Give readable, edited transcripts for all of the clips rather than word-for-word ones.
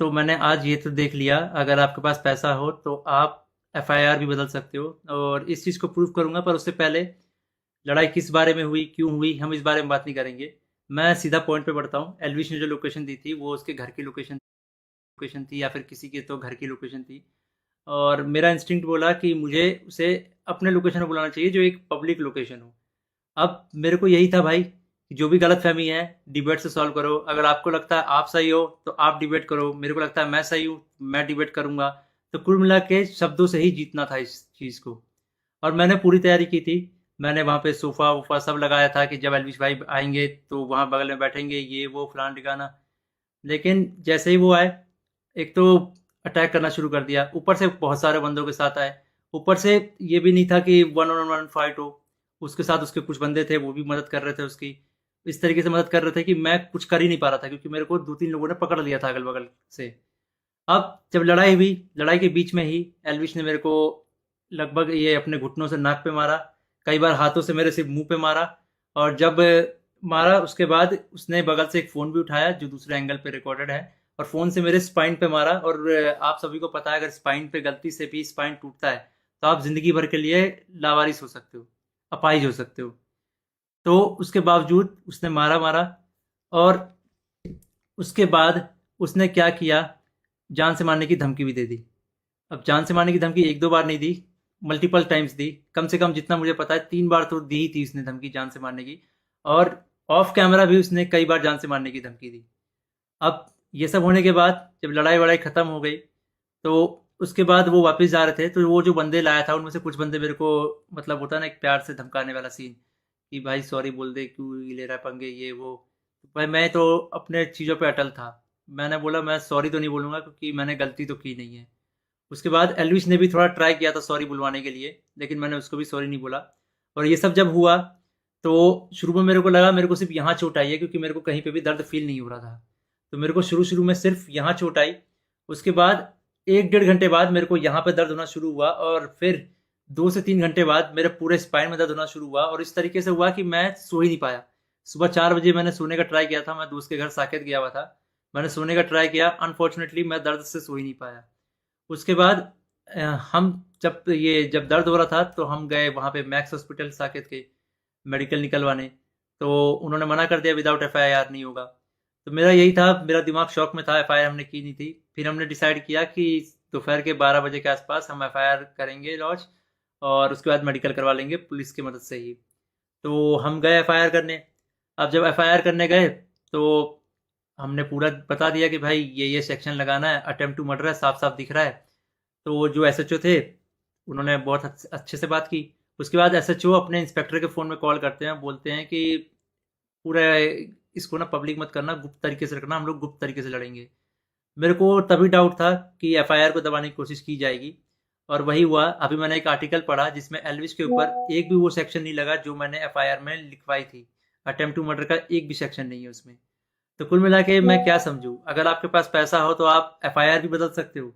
तो मैंने आज ये तो देख लिया, अगर आपके पास पैसा हो तो आप एफआईआर भी बदल सकते हो, और इस चीज़ को प्रूव करूंगा। पर उससे पहले लड़ाई किस बारे में हुई, क्यों हुई, हम इस बारे में बात नहीं करेंगे। मैं सीधा पॉइंट पे बढ़ता हूँ। एलविश ने जो लोकेशन दी थी वो उसके घर की लोकेशन लोकेशन थी, या फिर किसी के तो घर की लोकेशन थी। और मेरा इंस्टिंक्ट बोला कि मुझे उसे अपने लोकेशन पे बुलाना चाहिए, जो एक पब्लिक लोकेशन हो। अब मेरे को यही था भाई कि जो भी गलतफहमी है डिबेट से सॉल्व करो। अगर आपको लगता है आप सही हो तो आप डिबेट करो, मेरे को लगता है मैं सही हूँ, मैं डिबेट करूंगा। तो कुल मिला के शब्दों से ही जीतना था इस चीज़ को। और मैंने पूरी तैयारी की थी। मैंने वहाँ पे सोफ़ा वोफ़ा सब लगाया था कि जब एल्विश भाई आएंगे तो वहाँ बगल में बैठेंगे, ये वो फलाना ठिकाना। लेकिन जैसे ही वो आए, एक तो अटैक करना शुरू कर दिया, ऊपर से बहुत सारे बंदों के साथ आए। ऊपर से ये भी नहीं था कि वन ऑन वन फाइट हो, उसके साथ उसके कुछ बंदे थे, वो भी मदद कर रहे थे उसकी। इस तरीके से मदद कर रहे थे कि मैं कुछ कर ही नहीं पा रहा था, क्योंकि मेरे को दो तीन लोगों ने पकड़ लिया था अगल बगल से। अब जब लड़ाई हुई, लड़ाई के बीच में ही एल्विश ने मेरे को लगभग ये अपने घुटनों से नाक पे मारा, कई बार हाथों से मेरे सिर्फ मुंह पे मारा। और जब मारा उसके बाद उसने बगल से एक फ़ोन भी उठाया जो दूसरे एंगल पे रिकॉर्डेड है, और फ़ोन से मेरे स्पाइन पे मारा। और आप सभी को पता है, अगर स्पाइन पे गलती से भी स्पाइन टूटता है तो आप ज़िंदगी भर के लिए लावारिस हो सकते हो, अपाहिज हो सकते हो। तो उसके बावजूद उसने मारा मारा। और उसके बाद उसने क्या किया, जान से मारने की धमकी भी दे दी। अब जान से मारने की धमकी एक दो बार नहीं दी, मल्टीपल टाइम्स दी। कम से कम जितना मुझे पता है 3 बार तो दी ही थी उसने धमकी जान से मारने की। और ऑफ कैमरा भी उसने कई बार जान से मारने की धमकी दी। अब ये सब होने के बाद जब लड़ाई वड़ाई ख़त्म हो गई, तो उसके बाद वो वापस जा रहे थे, तो वो जो बंदे लाया था उनमें से कुछ बंदे मेरे को, मतलब होता है ना एक प्यार से धमकाने वाला सीन, कि भाई सॉरी बोल दे, क्यों ले रहा है पंगे, ये वो। भाई मैं तो अपने चीज़ों पे अटल था। मैंने बोला मैं सॉरी तो नहीं बोलूँगा, क्योंकि मैंने गलती तो की नहीं है। उसके बाद एल्विश ने भी थोड़ा ट्राई किया था सॉरी बुलवाने के लिए, लेकिन मैंने उसको भी सॉरी नहीं बोला। और ये सब जब हुआ, तो शुरू में मेरे को लगा मेरे को सिर्फ यहाँ चोट आई है, क्योंकि मेरे को कहीं पे भी दर्द फील नहीं हो रहा था। तो मेरे को शुरू शुरू में सिर्फ यहाँ चोट आई। उसके बाद एक डेढ़ घंटे बाद मेरे को यहाँ पे दर्द होना शुरू हुआ, और फिर 2 से 3 घंटे बाद मेरे पूरे स्पाइन में दर्द होना शुरू हुआ। और इस तरीके से हुआ कि मैं सो ही नहीं पाया। सुबह 4 बजे मैंने सोने का ट्राई किया था, मैं दोस्त के घर साकेत गया हुआ था। मैंने सोने का ट्राई किया, अनफॉर्चुनेटली मैं दर्द से सो ही नहीं पाया। उसके बाद हम जब दर्द हो रहा था तो हम गए वहाँ पे मैक्स हॉस्पिटल साकेत के, मेडिकल निकलवाने। तो उन्होंने मना कर दिया, विदाउट एफआईआर नहीं होगा। तो मेरा यही था, मेरा दिमाग शॉक में था, एफआईआर हमने की नहीं थी। फिर हमने डिसाइड किया कि दोपहर के 12 बजे के आसपास हम एफआईआर करेंगे लॉन्च, और उसके बाद मेडिकल करवा लेंगे पुलिस की मदद से ही। तो हम गए एफआईआर करने। अब जब एफआईआर करने गए, तो हमने पूरा बता दिया कि भाई ये सेक्शन लगाना है, अटेम्प्ट टू मर्डर है, साफ साफ दिख रहा है। तो वो जो एसएचओ थे, उन्होंने बहुत अच्छे से बात की। उसके बाद एसएचओ अपने इंस्पेक्टर के फ़ोन में कॉल करते हैं, बोलते हैं कि पूरा इसको ना पब्लिक मत करना, गुप्त तरीके से रखना, हम लोग गुप्त तरीके से लड़ेंगे। मेरे को तभी डाउट था कि एफआईआर को दबाने की कोशिश की जाएगी। और वही हुआ। अभी मैंने एक आर्टिकल पढ़ा जिसमें एल्विस के ऊपर एक भी वो सेक्शन नहीं लगा जो मैंने एफआईआर में लिखवाई थी। अटेम्प्ट टू मर्डर का एक भी सेक्शन नहीं है उसमें। तो कुल मिला के मैं क्या समझूं, अगर आपके पास पैसा हो तो आप एफआईआर भी बदल सकते हो।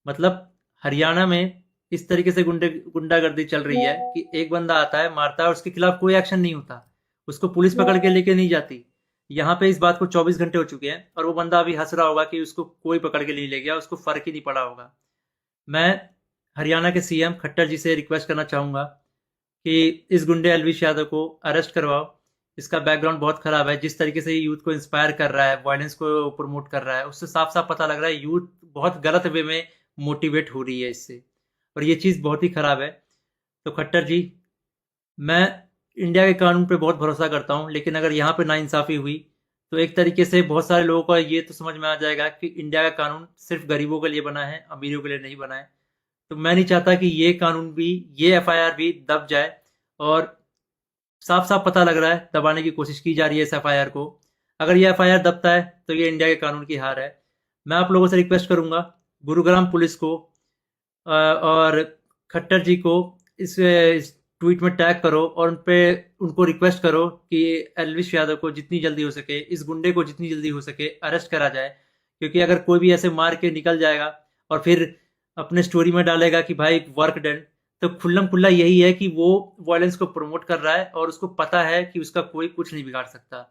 मतलब हरियाणा में इस तरीके से गुंडागर्दी चल रही है कि एक बंदा आता है, मारता है, और उसके खिलाफ कोई एक्शन नहीं होता, उसको पुलिस पकड़ के लेके नहीं जाती। यहाँ पे इस बात को 24 घंटे हो चुके हैं, और वो बंदा अभी हंस रहा होगा कि उसको कोई पकड़ के नहीं ले गया, उसको फर्क ही नहीं पड़ा होगा। मैं हरियाणा के सीएम खट्टर जी से रिक्वेस्ट करना चाहूँगा कि इस गुंडे एलविश यादव को अरेस्ट करवाओ। इसका बैकग्राउंड बहुत खराब है, जिस तरीके से ये यूथ को इंस्पायर कर रहा है, वायलेंस को प्रमोट कर रहा है, उससे साफ साफ पता लग रहा है यूथ बहुत गलत वे में मोटिवेट हो रही है इससे। और ये चीज़ बहुत ही खराब है। तो खट्टर जी, मैं इंडिया के कानून पे बहुत भरोसा करता हूँ, लेकिन अगर यहाँ पे नाइंसाफ़ी हुई तो एक तरीके से बहुत सारे लोगों को ये तो समझ में आ जाएगा कि इंडिया का कानून सिर्फ गरीबों के लिए बना है, अमीरों के लिए नहीं बना है। तो मैं नहीं चाहता कि ये कानून भी, ये एफआईआर भी दब जाए। और साफ साफ पता लग रहा है दबाने की कोशिश की जा रही है इस एफआईआर को। अगर ये एफआईआर दबता है तो ये इंडिया के कानून की हार है। मैं आप लोगों से रिक्वेस्ट करूंगा, गुरुग्राम पुलिस को और खट्टर जी को इस ट्वीट में टैग करो, और उन पे उनको रिक्वेस्ट करो कि एल्विश यादव को जितनी जल्दी हो सके, इस गुंडे को जितनी जल्दी हो सके अरेस्ट करा जाए। क्योंकि अगर कोई भी ऐसे मार के निकल जाएगा और फिर अपने स्टोरी में डालेगा कि भाई वर्क डन, तो खुल्लम खुल्ला यही है कि वो वायलेंस को प्रमोट कर रहा है, और उसको पता है कि उसका कोई कुछ नहीं बिगाड़ सकता।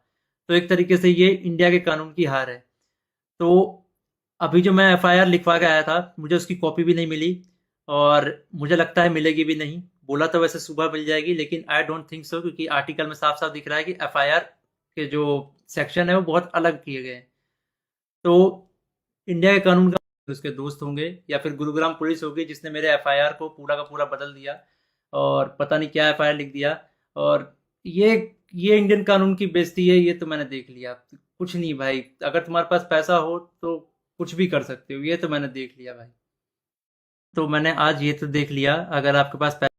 तो एक तरीके से ये इंडिया के कानून की हार है। तो अभी जो मैं एफआईआर लिखवा के आया था, मुझे उसकी कॉपी भी नहीं मिली और मुझे लगता है मिलेगी भी नहीं। बोला तो वैसे सुबह मिल जाएगी, लेकिन आई डोंट थिंक सो, क्योंकि आर्टिकल में साफ-साफ दिख रहा है कि एफआईआर के जो सेक्शन है वो बहुत अलग किए गए हैं। तो इंडिया के कानून का उसके दोस्त होंगे या फिर गुरुग्राम पुलिस होगी जिसने मेरे एफआईआर को पूरा का पूरा बदल दिया और पता नहीं क्या एफआईआर लिख दिया। और ये ये इंडियन कानून की बेइज्जती है, ये तो मैंने देख लिया। कुछ नहीं भाई, अगर तुम्हारे पास पैसा हो तो कुछ भी कर सकते हो, ये तो मैंने देख लिया भाई। तो मैंने आज ये तो देख लिया, अगर आपके पास